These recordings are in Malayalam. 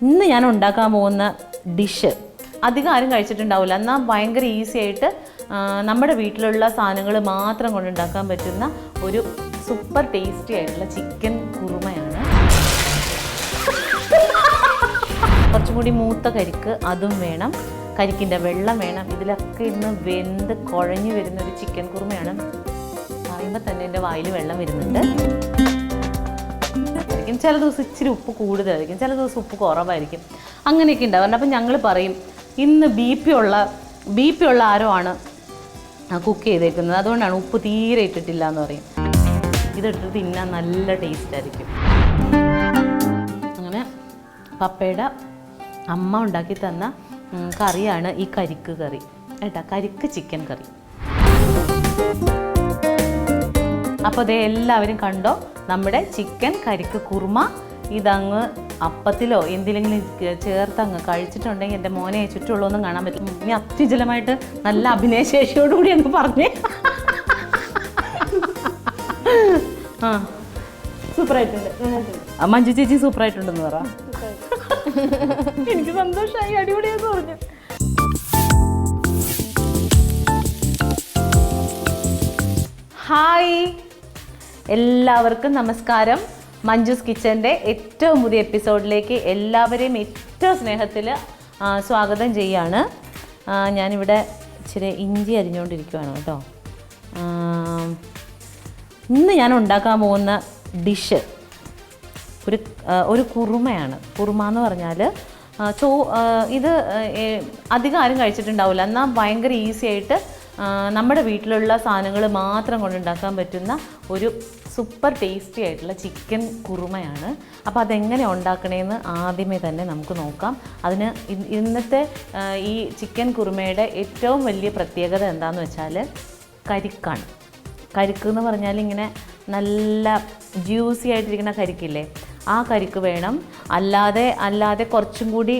ഇന്ന് ഞാൻ ഉണ്ടാക്കാൻ പോകുന്ന ഡിഷ് അധികം ആരും കഴിച്ചിട്ടുണ്ടാവില്ല, എന്നാൽ ഭയങ്കര ഈസി ആയിട്ട് നമ്മുടെ വീട്ടിലുള്ള സാധനങ്ങൾ മാത്രം കൊണ്ട് ഉണ്ടാക്കാൻ പറ്റുന്ന ഒരു സൂപ്പർ ടേസ്റ്റി ആയിട്ടുള്ള ചിക്കൻ കുറുമയാണ്. കുറച്ചും കൂടി മൂത്ത കരിക്ക് അതും വേണം, കരിക്കിൻ്റെ വെള്ളം വേണം. ഇതിലൊക്കെ ഇന്ന് വെന്ത് കുഴഞ്ഞു വരുന്നൊരു ചിക്കൻ കുറുമയാണ്. പറയുമ്പോൾ തന്നെ എൻ്റെ വായിൽ വെള്ളം വരുന്നുണ്ട്. ചില ദിവസം ഇച്ചിരി ഉപ്പ് കൂടുതലായിരിക്കും, ചില ദിവസം ഉപ്പ് കുറവായിരിക്കും, അങ്ങനെയൊക്കെ ഉണ്ടാവും. അപ്പം ഞങ്ങൾ പറയും ഇന്ന് ബി പി ഉള്ള ആരോ ആണ് കുക്ക് ചെയ്തേക്കുന്നത്, അതുകൊണ്ടാണ് ഉപ്പ് തീരെ ഇട്ടിട്ടില്ല എന്ന് പറയും. ഇതിട്ട് തിന്നാൻ നല്ല ടേസ്റ്റ് ആയിരിക്കും. അങ്ങനെ പപ്പയുടെ അമ്മ ഉണ്ടാക്കി തന്ന കറിയാണ് ഈ കരിക്ക് കറി കേട്ടോ, കരിക്ക് ചിക്കൻ കറി. അപ്പോൾ അതേ എല്ലാവരും കണ്ടോ നമ്മുടെ ചിക്കൻ കരിക്ക് കുറുമ. ഇതങ്ങ് അപ്പത്തിലോ എന്തിലെങ്കിലും ചേർത്ത് അങ്ങ് കഴിച്ചിട്ടുണ്ടെങ്കിൽ എൻ്റെ മോനെ ചുറ്റുമുള്ളതൊന്നും കാണാൻ പറ്റും. ഇനി അത്യുജലമായിട്ട് നല്ല അഭിനയശേഷിയോടുകൂടി അങ്ങ് പറഞ്ഞേ. ആ സൂപ്പറായിട്ടുണ്ട്. മഞ്ജു ചേച്ചി സൂപ്പറായിട്ടുണ്ടെന്ന് പറ. എനിക്ക് സന്തോഷമായി, അടിപൊളിയാന്ന് പറഞ്ഞു. ഹായ് എല്ലാവർക്കും നമസ്കാരം. മഞ്ജുസ് കിച്ചൻ്റെ ഏറ്റവും പുതിയ എപ്പിസോഡിലേക്ക് എല്ലാവരെയും ഏറ്റവും സ്നേഹത്തിൽ സ്വാഗതം ചെയ്യാണ്. ഞാനിവിടെ ഇച്ചിരി ഇഞ്ചി അരിഞ്ഞുകൊണ്ടിരിക്കുകയാണ് കേട്ടോ. ഇന്ന് ഞാൻ ഉണ്ടാക്കാൻ പോകുന്ന ഡിഷ് ഒരു കുറുമയാണ്. കുറുമ എന്ന് പറഞ്ഞാൽ ഇത് അധികം ആരും കഴിച്ചിട്ടുണ്ടാവില്ല, എന്നാൽ ഭയങ്കര ഈസി ആയിട്ട് നമ്മുടെ വീട്ടിലുള്ള സാധനങ്ങൾ മാത്രം കൊണ്ടുണ്ടാക്കാൻ പറ്റുന്ന ഒരു സൂപ്പർ ടേസ്റ്റി ആയിട്ടുള്ള ചിക്കൻ കുറുമയാണ്. അപ്പോൾ അതെങ്ങനെ ഉണ്ടാക്കണമെന്ന് ആദ്യമേ തന്നെ നമുക്ക് നോക്കാം. അതിന് ഇന്നത്തെ ഈ ചിക്കൻ കുറുമയുടെ ഏറ്റവും വലിയ പ്രത്യേകത എന്താണെന്ന് വെച്ചാൽ കരിക്കാണ്. കരിക്ക് എന്ന് പറഞ്ഞാൽ ഇങ്ങനെ നല്ല ജ്യൂസി ആയിട്ടിരിക്കുന്ന കരിക്കില്ലേ, ആ കരിക്ക് വേണം. അല്ലാതെ കുറച്ചും കൂടി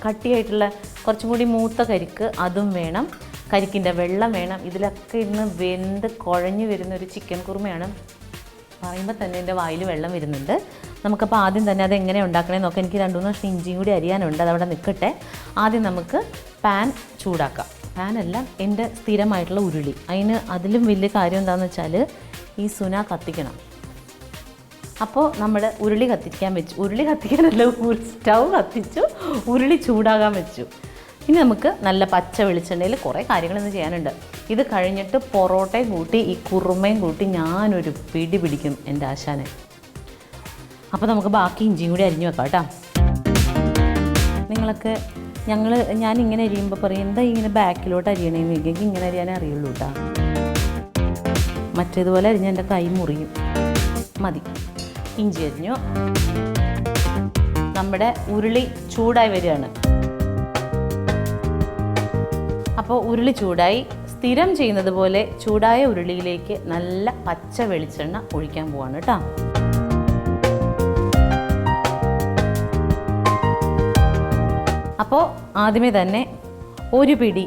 കട്ടിയായിട്ടുള്ള കുറച്ചും കൂടി മൂത്ത കരിക്ക് അതും വേണം. കരിക്കിൻ്റെ വെള്ളം വേണം. ഇതിലൊക്കെ ഇന്ന് വെന്ത് കുഴഞ്ഞു വരുന്നൊരു ചിക്കൻ കുറുമയാണ്. പറയുമ്പോൾ തന്നെ എൻ്റെ വായിൽ വെള്ളം വരുന്നുണ്ട്. നമുക്കപ്പോൾ ആദ്യം തന്നെ അതെങ്ങനെ ഉണ്ടാക്കണമെന്ന് നോക്കാം. എനിക്ക് 2-3 കഷ്ണം ഇഞ്ചിയും കൂടി അരിയാനുണ്ട്, അതവിടെ നിൽക്കട്ടെ. ആദ്യം നമുക്ക് പാൻ ചൂടാക്കാം. പാനല്ല, എൻ്റെ സ്ഥിരമായിട്ടുള്ള ഉരുളി. അതിലും വലിയ കാര്യം എന്താണെന്ന് വെച്ചാൽ ഈ സുന കത്തിക്കണം. അപ്പോൾ നമ്മൾ ഉരുളി കത്തിക്കാനല്ല, സ്റ്റൗ കത്തിച്ചു, ഉരുളി ചൂടാകാൻ വെച്ചു. ഇനി നമുക്ക് നല്ല പച്ച വെളിച്ചെണ്ണയിൽ കുറേ കാര്യങ്ങളൊന്നും ചെയ്യാനുണ്ട്. ഇത് കഴിഞ്ഞിട്ട് പൊറോട്ടയും കൂട്ടി ഈ കുറുമയും കൂട്ടി ഞാനൊരു പിടി പിടിക്കും എൻ്റെ ആശാനെ. അപ്പോൾ നമുക്ക് ബാക്കി ഇഞ്ചിയും കൂടി അരിഞ്ഞു വെക്കാം കേട്ടോ. നിങ്ങളൊക്കെ ഞാനിങ്ങനെ അരിയുമ്പോൾ പറയും എന്താ ഇങ്ങനെ ബാക്കിലോട്ട് അരിയണേന്ന് ചോദിക്കും. ഇങ്ങനെ അരിയാനേ അറിയുള്ളൂ കേട്ടോ. മറ്റേതുപോലെ അരിഞ്ഞാൽ എൻ്റെ കൈ മുറിയും. മതി. ഇഞ്ചി അരിഞ്ഞു. നമ്മുടെ ഉരുളി ചൂടായി വരികയാണ്. അപ്പോൾ ഉരുളി ചൂടായി. സ്ഥിരം ചെയ്യുന്നത് പോലെ ചൂടായ ഉരുളിയിലേക്ക് നല്ല പച്ച വെളിച്ചെണ്ണ ഒഴിക്കാൻ പോവാണ് കേട്ടോ. അപ്പോൾ ആദ്യമേ തന്നെ ഒരു പിടി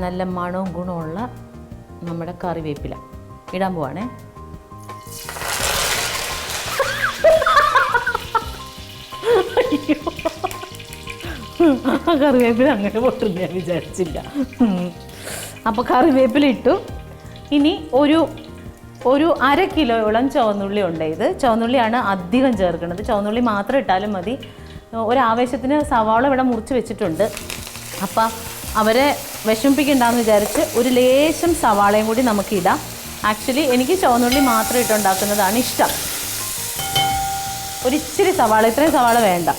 നല്ല മണവും ഗുണമുള്ള നമ്മുടെ കറിവേപ്പില ഇടാൻ പോവാണേ. കറിവേപ്പില അങ്ങനെ പൊട്ടും ഞാൻ വിചാരിച്ചില്ല. അപ്പോൾ കറിവേപ്പില ഇട്ടു. ഇനി ഒരു 1/2 കിലോയോളം ചുവന്നുള്ളി ഉണ്ട്. ഇത് ചുവന്നുള്ളിയാണ് അധികം ചേർക്കുന്നത്. ചുവന്നുള്ളി മാത്രം ഇട്ടാലും മതി. ഒരാവേശത്തിന് സവാള ഇവിടെ മുറിച്ച് വെച്ചിട്ടുണ്ട്. അപ്പം അവരെ വിഷമിപ്പിക്കണ്ടെന്ന് വിചാരിച്ച് ഒരു ലേശം സവാളയും കൂടി നമുക്ക് ഇടാം. ആക്ച്വലി എനിക്ക് ചുവന്നുള്ളി മാത്രം ഇട്ടുണ്ടാക്കുന്നതാണ് ഇഷ്ടം. ഒരിച്ചിരി സവാള, ഇത്രയും സവാള വേണ്ട.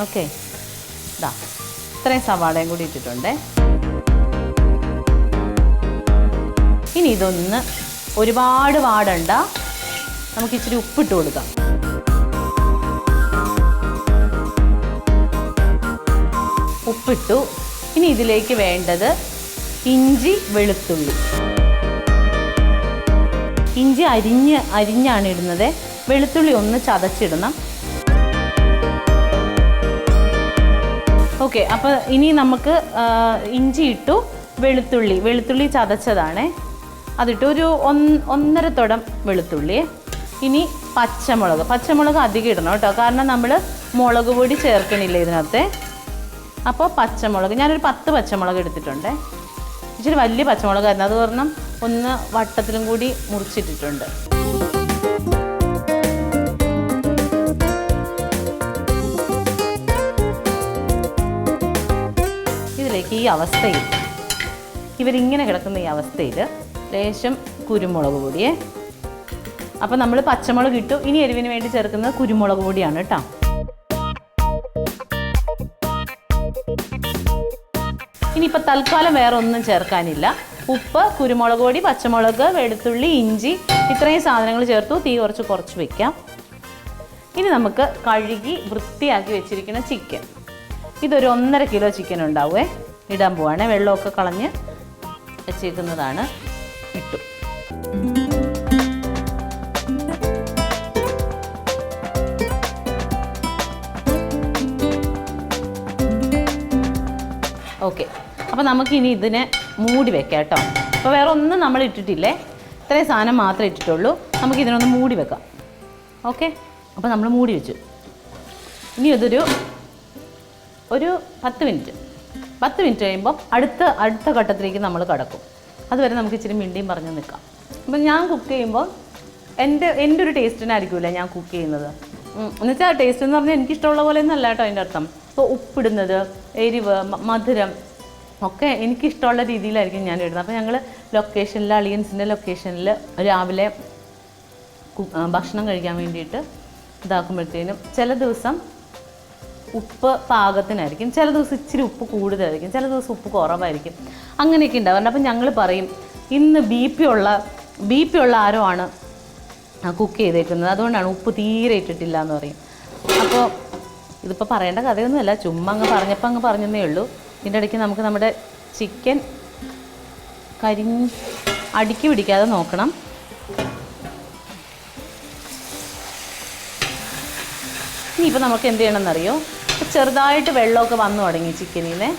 ഓക്കെ, ഇതാ ഇത്രയും സവാളയും കൂടി ഇട്ടിട്ടുണ്ട്. ഇനി ഇതൊന്ന് ഒരുപാട് വാടണ്ട, നമുക്ക് ഇച്ചിരി ഉപ്പിട്ട് കൊടുക്കാം. ഉപ്പിട്ടു. ഇനി ഇതിലേക്ക് വേണ്ടത് ഇഞ്ചി വെളുത്തുള്ളി. ഇഞ്ചി അരിഞ്ഞാണ് ഇടുന്നത്. വെളുത്തുള്ളി ഒന്ന് ചതച്ചിടണം. ഓക്കെ, അപ്പോൾ ഇനി നമുക്ക് ഇഞ്ചി ഇട്ടു, വെളുത്തുള്ളി ചതച്ചതാണ് അതിട്ട് ഒരു 1.5 തുടം വെളുത്തുള്ളി. ഇനി പച്ചമുളക് അധികം ഇടണം കേട്ടോ, കാരണം നമ്മൾ മുളക് പൊടി ചേർക്കണില്ല ഇതിനകത്ത്. അപ്പോൾ പച്ചമുളക് ഞാനൊരു 10 പച്ചമുളക് എടുത്തിട്ടുണ്ട്. ഇച്ചിരി വലിയ പച്ചമുളകായിരുന്നു, അത് കാരണം ഒന്ന് വട്ടത്തിലും കൂടി മുറിച്ചിട്ടിട്ടുണ്ട്. ഇതിലേക്ക് ഈ അവസ്ഥയിൽ, ഇവരിങ്ങനെ കിടക്കുന്ന ഈ അവസ്ഥയിൽ ലേശം കുരുമുളക് പൊടിയേ. അപ്പോൾ നമ്മൾ പച്ചമുളക് ഇട്ടു, ഇനി എരിവിന് വേണ്ടി ചേർക്കുന്നത് കുരുമുളക് പൊടിയാണ് കേട്ടോ. ഇനിയിപ്പോൾ തൽക്കാലം വേറെ ഒന്നും ചേർക്കാനില്ല. ഉപ്പ്, കുരുമുളക് പൊടി, പച്ചമുളക്, വെളുത്തുള്ളി, ഇഞ്ചി, ഇത്രയും സാധനങ്ങൾ ചേർത്തു. തീ കുറച്ച് വയ്ക്കാം. ഇനി നമുക്ക് കഴുകി വൃത്തിയാക്കി വെച്ചിരിക്കുന്ന ചിക്കൻ, ഇതൊരു 1.5 കിലോ ചിക്കൻ ഉണ്ടാവുമേ, ഇടാൻ പോവാണ്. വെള്ളമൊക്കെ കളഞ്ഞ് വെച്ചേക്കുന്നതാണ്. ഇട്ടു. ഓക്കെ, അപ്പോൾ നമുക്കിനി ഇതിനെ മൂടി വെക്കാം കേട്ടോ. അപ്പോൾ വേറെ ഒന്നും നമ്മൾ ഇട്ടിട്ടില്ലേ, ഇത്രയും സാധനം മാത്രമേ ഇട്ടിട്ടുള്ളൂ. നമുക്കിതിനൊന്ന് മൂടി വെക്കാം. ഓക്കെ, അപ്പോൾ നമ്മൾ മൂടി വെച്ചു. ഇനി ഇതൊരു 10 മിനിറ്റ് കഴിയുമ്പം അടുത്ത ഘട്ടത്തിലേക്ക് നമ്മൾ കടക്കും. അതുവരെ നമുക്ക് ഇച്ചിരി മിണ്ടിയും പറഞ്ഞ് നിൽക്കാം. അപ്പം ഞാൻ കുക്ക് ചെയ്യുമ്പോൾ എൻ്റെ ഒരു ടേസ്റ്റിനായിരിക്കില്ല ഞാൻ കുക്ക് ചെയ്യുന്നത്. എന്നുവെച്ചാൽ ടേസ്റ്റ് എന്ന് പറഞ്ഞാൽ എനിക്കിഷ്ടമുള്ള പോലെ ഒന്നും അല്ല കേട്ടോ അതിൻ്റെ അർത്ഥം. ഇപ്പോൾ ഉപ്പിടുന്നത്, എരിവ്, മധുരം ഒക്കെ എനിക്കിഷ്ടമുള്ള രീതിയിലായിരിക്കും ഞാൻ ഇടുന്നത്. അപ്പോൾ ഞങ്ങൾ ലൊക്കേഷനിൽ, അളിയൻസിൻ്റെ ലൊക്കേഷനിൽ രാവിലെ ഭക്ഷണം കഴിക്കാൻ വേണ്ടിയിട്ട് ഇതാക്കുമ്പോഴത്തേനും ചില ദിവസം ഉപ്പ് പാകത്തിനായിരിക്കും, ചില ദിവസം ഇച്ചിരി ഉപ്പ് കൂടുതലായിരിക്കും, ചില ദിവസം ഉപ്പ് കുറവായിരിക്കും, അങ്ങനെയൊക്കെ ഉണ്ടാവാറുണ്ട്. അപ്പം ഞങ്ങൾ പറയും ഇന്ന് ബി പി ഉള്ള ആരോ ആണ് കുക്ക് ചെയ്തേക്കുന്നത്, അതുകൊണ്ടാണ് ഉപ്പ് തീരെ ഇട്ടിട്ടില്ല എന്ന് പറയും. അപ്പോൾ ഇതിപ്പോൾ പറയേണ്ട കഥയൊന്നുമല്ല, ചുമ്മാ അങ്ങ് പറഞ്ഞതേ ഉള്ളൂ. ഇതിൻ്റെ ഇടയ്ക്ക് നമുക്ക് നമ്മുടെ ചിക്കൻ അടുക്കി പിടിക്കാതെ നോക്കണം. ഇനിയിപ്പോൾ നമുക്ക് എന്ത് ചെയ്യണമെന്നറിയോ, ചെറുതായിട്ട് വെള്ളമൊക്കെ വന്നു തുടങ്ങി ചിക്കനിൽ നിന്ന്.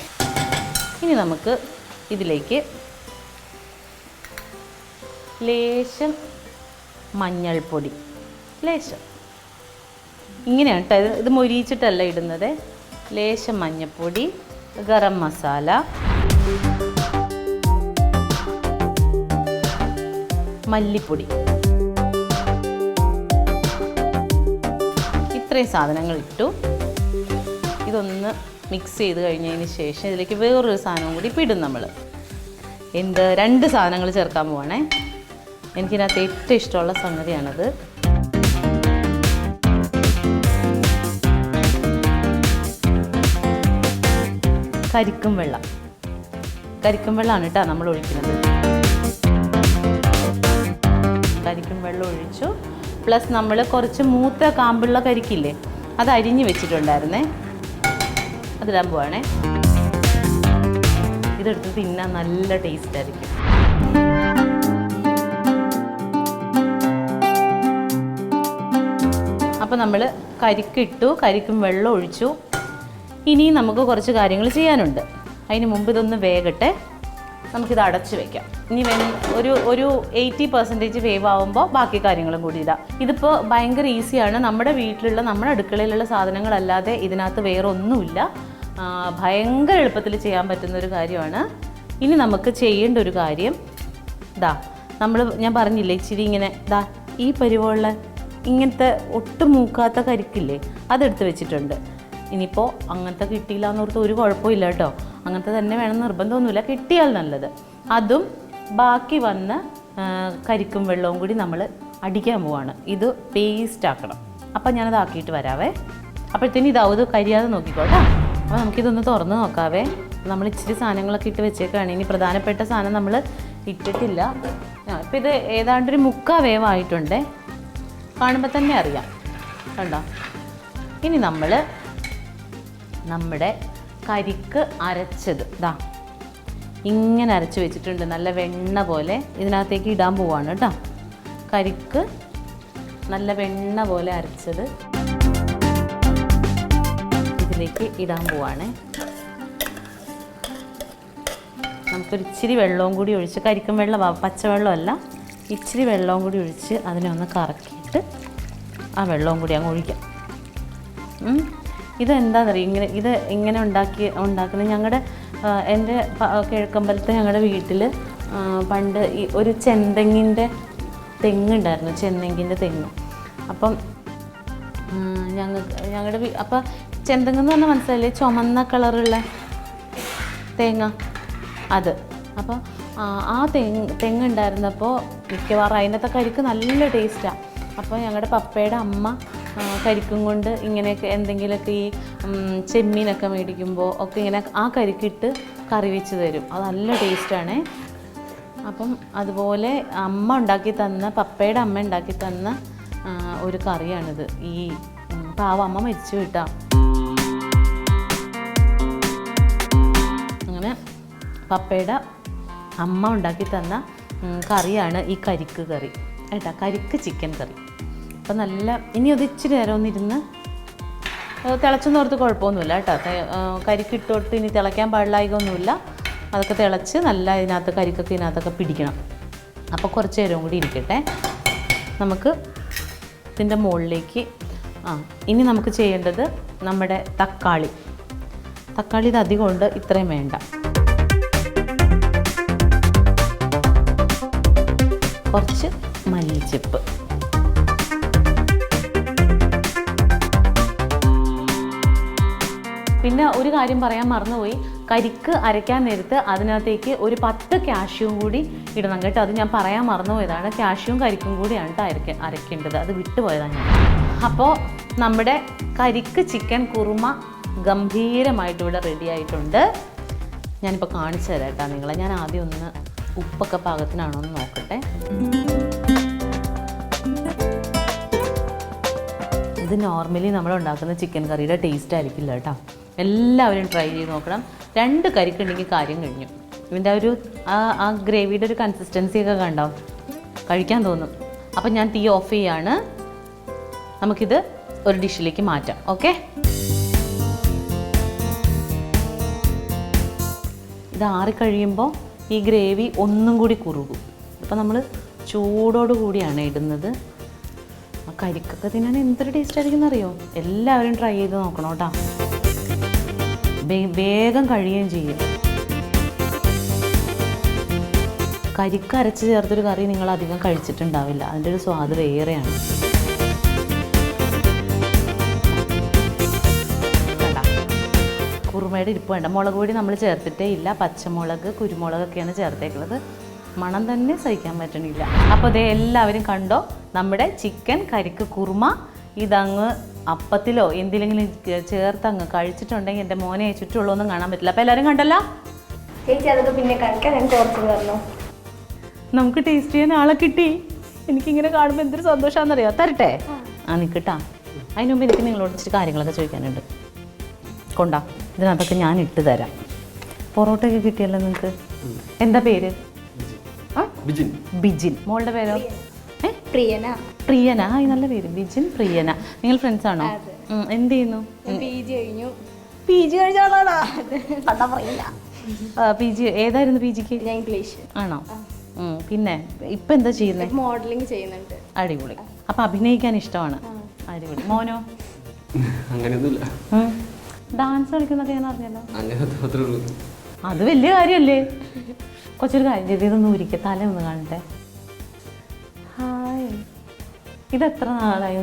ഇനി നമുക്ക് ഇതിലേക്ക് ലേശം മഞ്ഞൾപ്പൊടി, ലേശം, ഇങ്ങനെയാണ് കേട്ടോ, ഇത് മൊരിയിച്ചിട്ടല്ല ഇടുന്നത്. ലേശം മഞ്ഞൾപ്പൊടി, ഗരം മസാല, മല്ലിപ്പൊടി, ഇത്രയും സാധനങ്ങൾ ഇട്ടു. ഇതൊന്ന് മിക്സ് ചെയ്ത് കഴിഞ്ഞതിന് ശേഷം ഇതിലേക്ക് വേറൊരു സാധനം കൂടി ഇപ്പം ഇടും നമ്മൾ. 2 സാധനങ്ങൾ ചേർക്കാൻ പോവാണേ. എനിക്കിതിനകത്ത് ഏറ്റവും ഇഷ്ടമുള്ള സംഗതിയാണത്. കരിക്കും വെള്ളമാണ് കേട്ടോ നമ്മൾ ഒഴിക്കുന്നത്. കരിക്കും വെള്ളം ഒഴിച്ചു. പ്ലസ് നമ്മൾ കുറച്ച് മൂത്ത കാമ്പുള്ള കരിക്കില്ലേ, അത് അരിഞ്ഞ് വെച്ചിട്ടുണ്ടായിരുന്നേ, അതിടാൻ പോവാണേ. ഇതെടുത്ത് തിന്നാൻ നല്ല ടേസ്റ്റ് ആയിരിക്കും. അപ്പോൾ നമ്മൾ കരിക്കിട്ടു, കരിക്കും വെള്ളം ഒഴിച്ചു. ഇനി നമുക്ക് കുറച്ച് കാര്യങ്ങൾ ചെയ്യാനുണ്ട്. അതിന് മുമ്പ് ഇതൊന്ന് വേകട്ടെ, നമുക്കിത് അടച്ച് വയ്ക്കാം. ഇനി ഒരു 80% വേവ് ആവുമ്പോൾ ബാക്കി കാര്യങ്ങളും കൂടി ഇടാം. ഇതിപ്പോൾ ഭയങ്കര ഈസിയാണ്. നമ്മുടെ അടുക്കളയിലുള്ള സാധനങ്ങളല്ലാതെ ഇതിനകത്ത് വേറെ ഒന്നുമില്ല. ഭയങ്കര എളുപ്പത്തിൽ ചെയ്യാൻ പറ്റുന്നൊരു കാര്യമാണ്. ഇനി നമുക്ക് ചെയ്യേണ്ട ഒരു കാര്യം, ഞാൻ പറഞ്ഞില്ലേ ഇച്ചിരി ഇങ്ങനെ ഈ പരിവുള്ള ഇങ്ങനത്തെ ഒട്ടും മൂക്കാത്ത കരിക്കില്ലേ, അതെടുത്ത് വെച്ചിട്ടുണ്ട്. ഇനിയിപ്പോൾ അങ്ങനത്തെ കിട്ടിയില്ല എന്നോർത്ത് ഒരു കുഴപ്പമില്ല കേട്ടോ, അങ്ങനത്തെ തന്നെ വേണം നിർബന്ധമൊന്നുമില്ല, കിട്ടിയാൽ നല്ലത്. അതും ബാക്കി വന്ന കരിക്കും വെള്ളവും കൂടി നമ്മൾ അടിക്കാൻ പോവാണ്. ഇത് പേസ്റ്റ് ആക്കണം. അപ്പം ഞാനത് ആക്കിയിട്ട് വരാവേ. അപ്പോഴത്തേനും ഇത് കരിയാതെ നോക്കിക്കോട്ടെ. അപ്പോൾ നമുക്കിതൊന്ന് തുറന്ന് നോക്കാവേ. നമ്മൾ ഇച്ചിരി സാധനങ്ങളൊക്കെ ഇട്ട് വെച്ചേക്കാണ്. ഇനി പ്രധാനപ്പെട്ട സാധനം നമ്മൾ ഇട്ടിട്ടില്ല. ഇപ്പം ഇത് ഏതാണ്ടൊരു 3/4 വേവായിട്ടുണ്ട്, കാണുമ്പോൾ തന്നെ അറിയാം കണ്ടോ. ഇനി നമ്മൾ നമ്മുടെ കരിക്ക് അരച്ചത് ഇങ്ങനെ അരച്ച് വെച്ചിട്ടുണ്ട്, നല്ല വെണ്ണ പോലെ. ഇതിനകത്തേക്ക് ഇടാൻ പോവാണ് കേട്ടോ. കരിക്ക് നല്ല വെണ്ണ പോലെ അരച്ചത് ഇതിലേക്ക് ഇടാൻ പോവാണ്. നമുക്കൊരിച്ചിരി വെള്ളവും കൂടി ഒഴിച്ച്, കരിക്കും വെള്ളം, പച്ചവെള്ളമല്ല, ഇച്ചിരി വെള്ളവും കൂടി ഒഴിച്ച് അതിനെ ഒന്ന് കറക്കിയിട്ട് ആ വെള്ളവും കൂടി അങ്ങ് ഒഴിക്കാം. ഇതെന്താണെന്നറിയാം, ഇങ്ങനെ ഉണ്ടാക്കുന്നത് ഞങ്ങളുടെ എൻ്റെ കിഴക്കമ്പലത്തെ ഞങ്ങളുടെ വീട്ടിൽ പണ്ട് ഈ ഒരു ചെന്തെങ്ങിൻ്റെ തെങ്ങുണ്ടായിരുന്നു, ചെന്തെങ്ങിൻ്റെ തെങ്ങ്. അപ്പം അപ്പം ചെന്തെങ്ങെന്ന് പറഞ്ഞാൽ മനസ്സിലായില്ലേ, ചുമന്ന കളറുള്ള തേങ്ങ അത്. അപ്പോൾ ആ തെങ്ങുണ്ടായിരുന്നപ്പോൾ മിക്കവാറും അതിനകത്തെ കരിക്ക് നല്ല ടേസ്റ്റാണ്. അപ്പോൾ ഞങ്ങളുടെ പപ്പയുടെ അമ്മ കരിക്കും കൊണ്ട് ഇങ്ങനെയൊക്കെ എന്തെങ്കിലുമൊക്കെ ഈ ചെമ്മീനൊക്കെ മേടിക്കുമ്പോൾ ഒക്കെ ഇങ്ങനെ ആ കരിക്കിട്ട് കറി വെച്ച് തരും. അത് നല്ല ടേസ്റ്റാണേ. അപ്പം അതുപോലെ പപ്പയുടെ അമ്മ ഉണ്ടാക്കി തന്ന ഒരു കറിയാണിത്. ഈ പാവം അമ്മ മരിച്ചു വിട്ടാ. അങ്ങനെ പപ്പയുടെ അമ്മ ഉണ്ടാക്കി തന്ന കറിയാണ് ഈ കരിക്ക് കറി ഏട്ടാ, കരിക്ക് ചിക്കൻ കറി. അപ്പം ഇനി അത് ഇച്ചിരി നേരം ഒന്നിരുന്ന് തിളച്ചെന്നോർത്ത് കുഴപ്പമൊന്നുമില്ല കേട്ടോ. കരിക്കിട്ടോട്ട് ഇനി തിളയ്ക്കാൻ പാടില്ലായികൊന്നുമില്ല. അതൊക്കെ തിളച്ച് നല്ല കരിക്കൊക്കെ ഇതിനകത്തൊക്കെ പിടിക്കണം. അപ്പോൾ കുറച്ച് നേരം കൂടി ഇരിക്കട്ടെ. നമുക്ക് ഇതിൻ്റെ മുകളിലേക്ക് ഇനി നമുക്ക് ചെയ്യേണ്ടത് നമ്മുടെ തക്കാളി ഇത് അധികം ഉണ്ട്, ഇത്രയും വേണ്ട. കുറച്ച് മല്ലിച്ചപ്പ്, പിന്നെ ഒരു കാര്യം പറയാൻ മറന്നുപോയി. കരിക്ക് അരയ്ക്കാൻ നേരത്ത് അതിനകത്തേക്ക് ഒരു 10 കാഷ്യൂവും കൂടി ഇടണം കേട്ടോ. അത് ഞാൻ പറയാൻ മറന്നുപോയതാണ്. കാഷ്യൂവും കരിക്കും കൂടിയാണ് കേട്ടോ അരയ്ക്കേണ്ടത്, അത് വിട്ടുപോയതാണ് ഞാൻ. അപ്പോൾ നമ്മുടെ കരിക്ക് ചിക്കൻ കുറുമ ഗംഭീരമായിട്ട് ഇവിടെ റെഡി ആയിട്ടുണ്ട്. ഞാനിപ്പോൾ കാണിച്ചു തരാം കേട്ടോ നിങ്ങളെ. ഞാൻ ആദ്യം ഒന്ന് ഉപ്പൊക്കെ പാകത്തിനാണോ എന്ന് നോക്കട്ടെ. ഇത് നോർമലി നമ്മൾ ഉണ്ടാക്കുന്ന ചിക്കൻ കറിയുടെ ടേസ്റ്റ് ആയിരിക്കില്ല കേട്ടോ. എല്ലാവരും ട്രൈ ചെയ്ത് നോക്കണം. 2 കരിക്കുണ്ടെങ്കിൽ കാര്യം കഴിഞ്ഞു. ഇതിൻ്റെ ആ ഗ്രേവിയുടെ ഒരു കൺസിസ്റ്റൻസിയൊക്കെ കണ്ടോ, കഴിക്കാൻ തോന്നും. അപ്പം ഞാൻ തീ ഓഫ് ചെയ്യാണ്. നമുക്കിത് ഒരു ഡിഷിലേക്ക് മാറ്റാം. ഓക്കെ, ഇത് ആറിക്കഴിയുമ്പോൾ ഈ ഗ്രേവി ഒന്നും കൂടി കുറുകും. അപ്പം നമ്മൾ ചൂടോട് കൂടിയാണ് ഇടുന്നത്. ആ കരിക്കൊക്കെ തിന്നാൻ എന്തൊരു ടേസ്റ്റ് ആയിരിക്കും എന്നറിയോ. എല്ലാവരും ട്രൈ ചെയ്ത് നോക്കണം കേട്ടോ. വേഗം കഴിയുകയും ചെയ്യും. കരിക്ക് അരച്ച് ചേർത്തൊരു കറി നിങ്ങൾ അധികം കഴിച്ചിട്ടുണ്ടാവില്ല. അതിൻ്റെ ഒരു സ്വാദ് വേറെയാണ്. കുറുമയുടെ ഇരിപ്പ് വേണ്ട. മുളക് പൊടി നമ്മൾ ചേർത്തിട്ടേ ഇല്ല. പച്ചമുളക്, കുരുമുളകൊക്കെയാണ് ചേർത്തേക്കുന്നത്. മണം തന്നെ സഹിക്കാൻ പറ്റണില്ല. അപ്പോൾ അതേ എല്ലാവരും കണ്ടോ, നമ്മുടെ ചിക്കൻ കരിക്ക് കുറുമ. ഇതങ്ങ് അപ്പത്തിലോ എന്തിലെങ്കിലും ചേർത്തങ്ങ് കഴിച്ചിട്ടുണ്ടെങ്കിൽ എൻ്റെ മോനെ ചുറ്റുള്ളൊന്നും കാണാൻ പറ്റില്ല. അപ്പോൾ എല്ലാവരും കണ്ടല്ലോ ചേച്ചി, അതൊക്കെ പിന്നെ കഴിക്കാൻ ഞാൻ കുറച്ച് പറഞ്ഞു. നമുക്ക് ടേസ്റ്റ് ചെയ്യാൻ ആളെ കിട്ടി. എനിക്കിങ്ങനെ കാണുമ്പോൾ എന്തൊരു സന്തോഷമാണെന്നറിയോ. തരട്ടെ? നിൽക്കട്ടാ. അതിന് മുമ്പ് എനിക്ക് നിങ്ങളോട് ഇച്ചിരി കാര്യങ്ങളൊക്കെ ചോദിക്കാനുണ്ട്. കൊണ്ടാ, ഇതിനകത്തൊക്കെ ഞാൻ ഇട്ട് തരാം. പൊറോട്ടയൊക്കെ കിട്ടിയല്ലോ നിങ്ങൾക്ക്. എന്താ പേര്? ബിജിൻ. മോളുടെ പേരോ? പ്രിയന. നല്ല പേര്, ബിജിൻ, പ്രിയന. നിങ്ങൾ ഫ്രണ്ട്സ് ആണോ? എന്ത് ചെയ്യുന്നു? PG കഴിഞ്ഞാളാ. PG ഏതായിരുന്നു? PGക്ക് ഇംഗ്ലീഷ് ആണോ? പിന്നെ ഇപ്പം എന്താ ചെയ്യുന്നത്? മോഡലിംഗ് ചെയ്യുന്നുണ്ട്. അടിപൊളി. അപ്പം അഭിനയിക്കാൻ ഇഷ്ടമാണ്. അടിപൊളി. മോനോ? അങ്ങനെയൊന്നുമില്ല. ഡാൻസ് കളിക്കുന്നൊക്കെ ഞാൻ അറിഞ്ഞല്ലോ. അത് വലിയ കാര്യമല്ലേ. കൊച്ചൊരു കാര്യം ചെയ്ത് ഇതൊന്നും ഒരിക്കൽ തല ഒന്ന് കാണട്ടെ. ഹായ്. ഇതെത്ര നാളായി?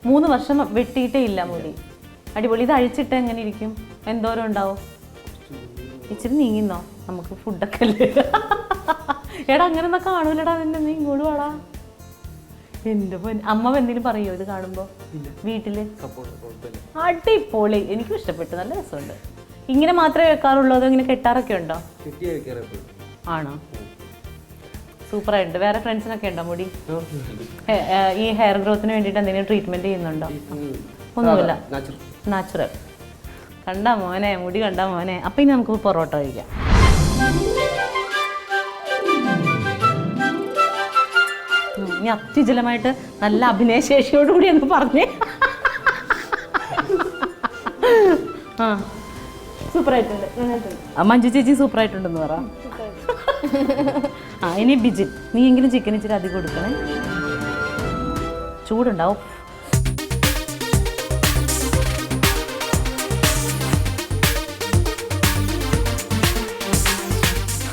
3 വർഷം വെട്ടിയിട്ടേ ഇല്ല മുടി. അടിപൊളി. ഇത് അഴിച്ചിട്ട് എങ്ങനെ ഇരിക്കും? എന്തോരം ഉണ്ടാവും? ഇച്ചിരി നീങ്ങുന്നോ? നമുക്ക് ഫുഡൊക്കെ അല്ലേ. എടാ അങ്ങനെയൊന്നും കാണൂലടാ. നിന്നെ നീ ഇങ്ങോട്ട് വാടാ. എൻ്റെ അമ്മ എന്തെങ്കിലും പറയുമോ ഇത് കാണുമ്പോൾ? വീട്ടില് അടിപൊളി. എനിക്കും ഇഷ്ടപ്പെട്ടു. നല്ല രസമുണ്ട്. ഇങ്ങനെ മാത്രമേ വെക്കാറുള്ളൂ അതോ ഇങ്ങനെ കെട്ടാറൊക്കെ ഉണ്ടോ? ആണോ? സൂപ്പറായിട്ടുണ്ട്. വേറെ ഫ്രണ്ട്സിനൊക്കെ ഉണ്ടോ മുടി? ഈ ഹെയർ ഗ്രോത്തിന് വേണ്ടിയിട്ട് എന്തെങ്കിലും ട്രീറ്റ്മെന്റ് ചെയ്യുന്നുണ്ടോ? ഒന്നുമില്ല, നാച്ചുറൽ. കണ്ടാ മോനെ, മുടി കണ്ടാ മോനെ. അപ്പം ഇനി നമുക്ക് പൊറോട്ട കഴിക്കാം. ഇനി അത്യുജലമായിട്ട് നല്ല അഭിനയശേഷിയോടുകൂടി എന്ന് പറഞ്ഞേ. സൂപ്പറായിട്ടുണ്ട്. മഞ്ജു ചേച്ചി സൂപ്പറായിട്ടുണ്ടെന്ന് പറ. ആ ഇനി ബിജിൻ, നീ എങ്കിലും ചിക്കൻ ഇച്ചിരി അധികം കൊടുക്കണേ. ചൂടുണ്ടാവും.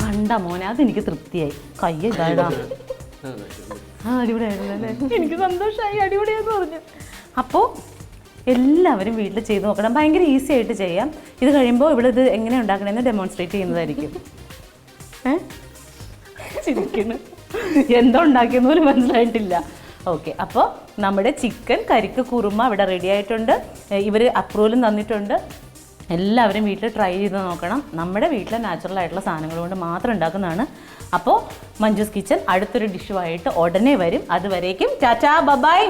കണ്ട മോനെ, അതെനിക്ക് തൃപ്തിയായി. കയ്യ ഇതായതാ. ആ അടിപൊളിയായിരുന്നല്ലേ, എനിക്ക് സന്തോഷമായി. അടിപൊളിയാന്ന് പറഞ്ഞു. അപ്പോൾ എല്ലാവരും വീട്ടിൽ ചെയ്ത് നോക്കണം. ഭയങ്കര ഈസി ആയിട്ട് ചെയ്യാം. ഇത് കഴിയുമ്പോൾ ഇവിടെ ഇത് എങ്ങനെ ഉണ്ടാക്കണമെന്ന് ഡെമോൺസ്ട്രേറ്റ് ചെയ്യുന്നതായിരിക്കും. ചിരിക്കുന്നു, എന്താ ഉണ്ടാക്കിയെന്ന് പോലും മനസ്സിലായിട്ടില്ല. ഓക്കെ, അപ്പോൾ നമ്മുടെ ചിക്കൻ കരിക്ക് കുറുമ ഇവിടെ റെഡി ആയിട്ടുണ്ട്. ഇവർ അപ്രൂവലും തന്നിട്ടുണ്ട്. എല്ലാവരും വീട്ടിൽ ട്രൈ ചെയ്ത് നോക്കണം. നമ്മുടെ വീട്ടിലെ നാച്ചുറൽ ആയിട്ടുള്ള സാധനങ്ങൾ കൊണ്ട് മാത്രം ഉണ്ടാക്കുന്നതാണ്. അപ്പോൾ മഞ്ജൂസ് കിച്ചൻ അടുത്തൊരു ഡിഷുമായിട്ട് ഉടനെ വരും. അതുവരേക്കും ടാറ്റാ ബൈ.